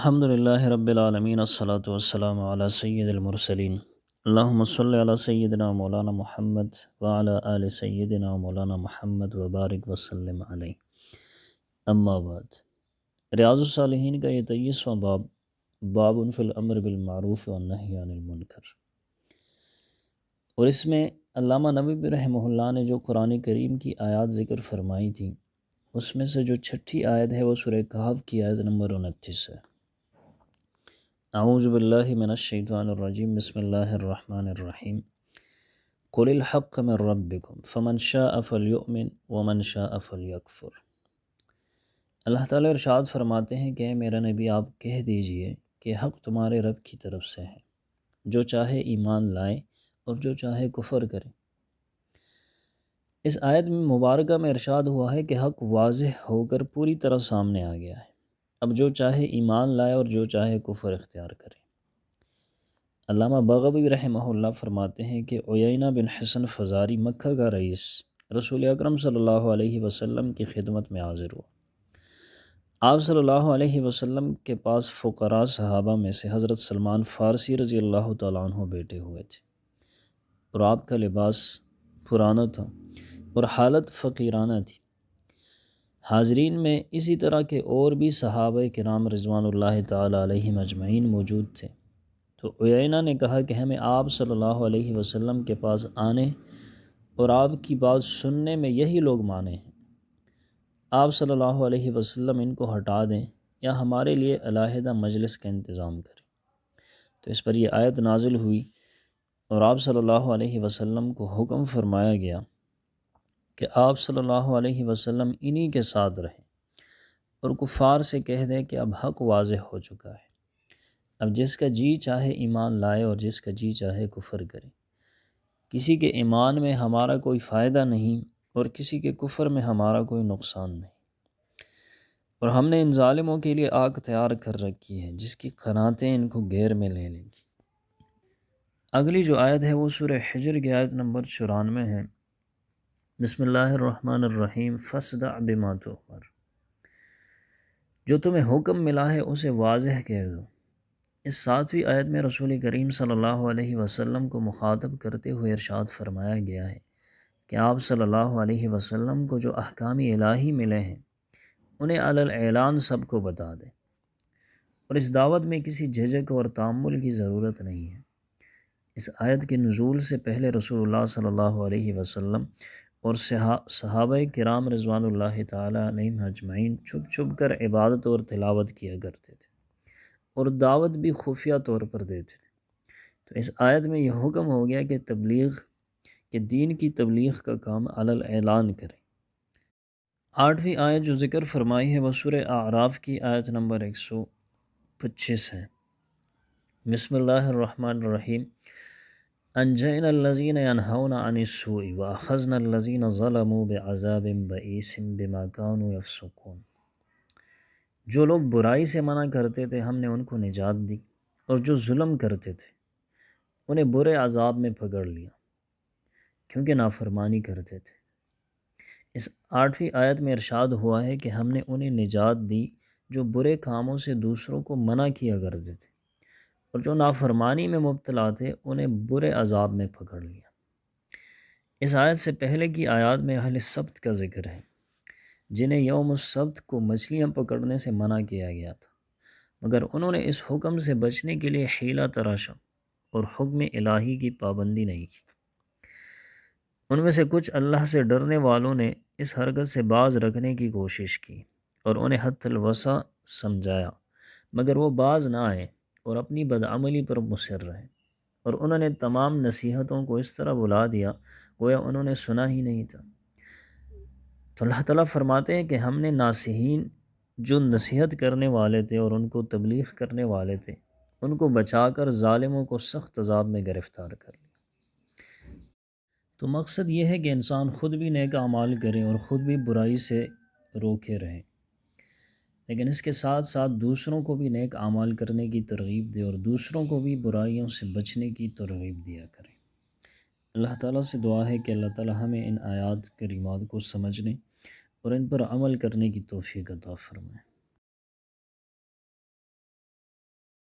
الحمد للہ رب العالمین الصلاۃ والسلام علی سید المرسلین اللہم صلی علی سیدنا مولانا محمد وعلی آل سیدنا مولانا محمد وبارک وسلم علیہ، اما بعد۔ ریاض الصالحین کا یہ 23واں باب، باب فی الامر بالمعروف والنہی عن المنکر، اور اس میں علامہ نووی رحمہ اللہ نے جو قرآن کریم کی آیات ذکر فرمائی تھیں، اس میں سے جو چھٹی آیت ہے وہ سورہ کہف کی آیت نمبر 29 ہے۔ اعوذ باللہ من الشیطان الرجیم، بسم اللہ الرحمن الرحیم، قل الحق من ربکم فمن شاء فلیؤمن ومن شاء فلیکفر۔ اللہ تعالیٰ ارشاد فرماتے ہیں کہ اے میرا نبی، آپ کہہ دیجئے کہ حق تمہارے رب کی طرف سے ہے، جو چاہے ایمان لائے اور جو چاہے کفر کرے۔ اس آیت میں مبارکہ میں ارشاد ہوا ہے کہ حق واضح ہو کر پوری طرح سامنے آ گیا ہے، اب جو چاہے ایمان لائے اور جو چاہے کفر اختیار کرے۔ علامہ بغوی رحمہ اللہ فرماتے ہیں کہ عیینہ بن حسن فزاری مکہ کا رئیس رسول اکرم صلی اللہ علیہ وسلم کی خدمت میں حاضر ہوا۔ آپ صلی اللہ علیہ وسلم کے پاس فقراء صحابہ میں سے حضرت سلمان فارسی رضی اللہ تعالیٰ عنہ بیٹھے ہوئے تھے، اور آپ کا لباس پرانا تھا اور حالت فقیرانہ تھی۔ حاضرین میں اسی طرح کے اور بھی صحابہ کرام رضوان اللہ تعالیٰ علیہم اجمعین موجود تھے، تو عیینہ نے کہا کہ ہمیں آپ صلی اللہ علیہ وسلم کے پاس آنے اور آپ کی بات سننے میں یہی لوگ مانے ہیں، آپ صلی اللہ علیہ وسلم ان کو ہٹا دیں یا ہمارے لیے علیحدہ مجلس کا انتظام کریں۔ تو اس پر یہ آیت نازل ہوئی اور آپ صلی اللہ علیہ وسلم کو حکم فرمایا گیا کہ آپ صلی اللہ علیہ وسلم انہی کے ساتھ رہیں اور کفار سے کہہ دیں کہ اب حق واضح ہو چکا ہے، اب جس کا جی چاہے ایمان لائے اور جس کا جی چاہے کفر کرے، کسی کے ایمان میں ہمارا کوئی فائدہ نہیں اور کسی کے کفر میں ہمارا کوئی نقصان نہیں، اور ہم نے ان ظالموں کے لیے آگ تیار کر رکھی ہے جس کی قناتیں ان کو گھیر میں لے لیں گی۔ اگلی جو آیت ہے وہ سورہ حجر کی آیت نمبر 94 ہے۔ بسم اللہ الرحمن الرحیم، فاصدع بما تؤمر، جو تمہیں حکم ملا ہے اسے واضح کہہ دو۔ اس 7ویں آیت میں رسول کریم صلی اللہ علیہ وسلم کو مخاطب کرتے ہوئے ارشاد فرمایا گیا ہے کہ آپ صلی اللہ علیہ وسلم کو جو احکام الہی ملے ہیں انہیں علی الاعلان سب کو بتا دیں، اور اس دعوت میں کسی جھجک اور تامل کی ضرورت نہیں ہے۔ اس آیت کے نزول سے پہلے رسول اللہ صلی اللہ علیہ وسلم اور صحابہ کرام رضوان اللہ تعالیٰ علیہم اجمعین چھپ چھپ کر عبادت اور تلاوت کیا کرتے تھے اور دعوت بھی خفیہ طور پر دیتے تھے، تو اس آیت میں یہ حکم ہو گیا کہ تبلیغ کے دین کی تبلیغ کا کام علی الاعلان کریں۔ 8ویں آیت جو ذکر فرمائی ہے وہ سورہ اعراف کی آیت نمبر 125 ہے۔ بسم اللہ الرحمن الرحیم، انجینا الذین ینہون عن السوء واخذنا الذین ظلموا بعذاب بئیس بما کانوا یفسقون۔ جو لوگ برائی سے منع کرتے تھے ہم نے ان کو نجات دی، اور جو ظلم کرتے تھے انہیں برے عذاب میں پکڑ لیا کیونکہ نافرمانی کرتے تھے۔ اس 8ویں آیت میں ارشاد ہوا ہے کہ ہم نے انہیں نجات دی جو برے کاموں سے دوسروں کو منع کیا کرتے تھے، اور جو نافرمانی میں مبتلا تھے انہیں برے عذاب میں پکڑ لیا۔ اس آیت سے پہلے کی آیات میں اہل سبت کا ذکر ہے، جنہیں یوم السبت کو مچھلیاں پکڑنے سے منع کیا گیا تھا، مگر انہوں نے اس حکم سے بچنے کے لیے حیلہ تراشا اور حکم الہی کی پابندی نہیں کی۔ ان میں سے کچھ اللہ سے ڈرنے والوں نے اس حرکت سے باز رکھنے کی کوشش کی اور انہیں حد الوسع سمجھایا، مگر وہ باز نہ آئے اور اپنی بدعملی پر مصر رہے، اور انہوں نے تمام نصیحتوں کو اس طرح بھلا دیا گویا انہوں نے سنا ہی نہیں تھا۔ تو اللہ تعالیٰ فرماتے ہیں کہ ہم نے ناصحین جو نصیحت کرنے والے تھے اور ان کو تبلیغ کرنے والے تھے ان کو بچا کر ظالموں کو سخت عذاب میں گرفتار کر لیا۔ تو مقصد یہ ہے کہ انسان خود بھی نیک اعمال کرے اور خود بھی برائی سے روکے رہے، لیکن اس کے ساتھ ساتھ دوسروں کو بھی نیک اعمال کرنے کی ترغیب دے اور دوسروں کو بھی برائیوں سے بچنے کی ترغیب دیا کرے۔ اللہ تعالیٰ سے دعا ہے کہ اللہ تعالیٰ ہمیں ان آیات کریمات کو سمجھنے اور ان پر عمل کرنے کی توفیق عطا فرمائے۔